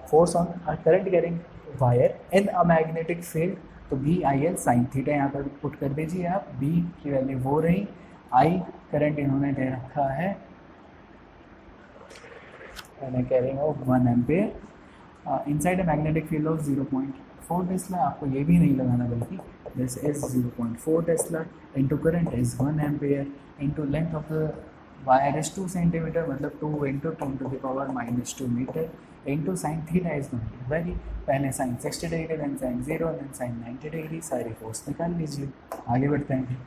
force on current carrying wire in a magnetic field, तो VIL साइन थीटा यहाँ पर पुट कर दीजिए आप। B की वैल्यू वो रही, I करंट इन्होंने दे रखा है carrying of 1 ampere inside a magnetic field of 0.4 tesla. आपको ये भी नहीं लगाना बल्कि this is 0.4 tesla into current is 1 ampere into length of the wire is 2 centimetre, मतलब 2 into 10 to the power -2 metre into sine theta is going to vary. पहले sine 60 degree, then sine 0, then sine 90 degree. सारी force निकाल लीजिए, आगे बढ़ते हैं।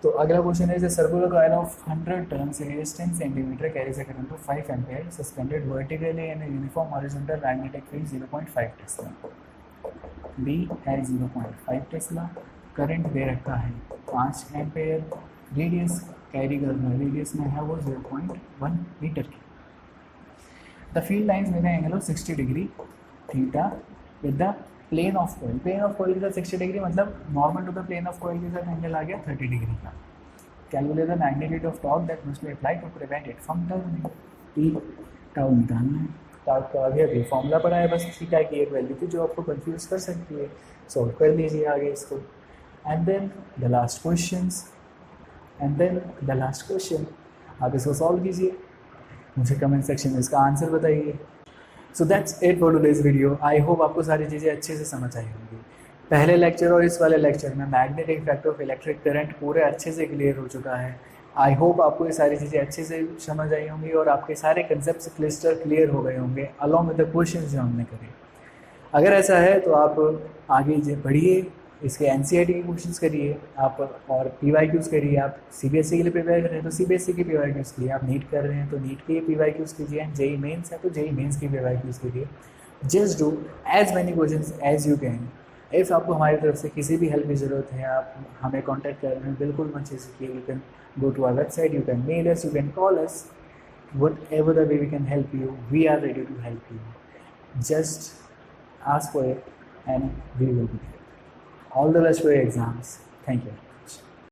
तो अगला क्वेश्चन है circular coil of 100 turns radius 10 centimetre carries a current of 5 ampere suspended vertically in uniform horizontal magnetic field 0.5 tesla. B है 0.5 टेस्ला, करंट दे रखा है 5 एम्पेयर, रेडियस कैरी करना रेडियस में है वो 0.1 मीटर की। The field lines with angle of 60 degree theta with the plane of coil. Plane of coil का 60 डिग्री मतलब normal to the plane of coil के साथ एंगल आ गया 30 डिग्री का। Calculate the magnitude of torque that must be applied to prevent it from turning. T tau निकालना है। Tau का अभी फॉर्मूला पड़ा है, बस थीटा की एक वैल्यू थी जो आपको कंफ्यूज कर सकती है, सॉल्व कर लीजिए आगे इसको। And then the last question आप इसको सॉल्व कीजिए, मुझे कमेंट सेक्शन में इसका आंसर बताइए। So that's it for today's video. I hope आपको सारी चीज़ें अच्छे से समझ आई होंगी। पहले लेक्चर और इस वाले लेक्चर में magnetic effect of electric current पूरे अच्छे से क्लियर हो चुका है। आई होप आपको ये सारी चीज़ें अच्छे से समझ आई होंगी और आपके सारे कंसेप्ट क्लियर हो गए होंगे अलॉन्ग विद द क्वेश्चन जो हमने करे। अगर ऐसा है तो आप आगे बढ़िए, इसके एनसीईआरटी के क्वेश्चंस करिए आप, और पीवाईक्यूज करिए। आप सीबीएसई के लिए प्रिपेयर कर रहे हैं तो सीबीएसई के पीवाईक्यूज कीजिए, आप नीट कर रहे हैं तो नीट के पीवाईक्यूज कीजिए, एंड जेई मेंस है तो जेई मेंस के पीवाईक्यूज कीजिए। Just do as many questions as you can. If आपको हमारी तरफ से किसी भी हेल्प की ज़रूरत है, आप हमें कॉन्टैक्ट करने में बिल्कुल मत झिझकिए। You can go to our website, you can mail us, you can call us, whatever the way we can help you, we are ready to help you. Just ask for it and we will be there. All the best for your exams. Thank you.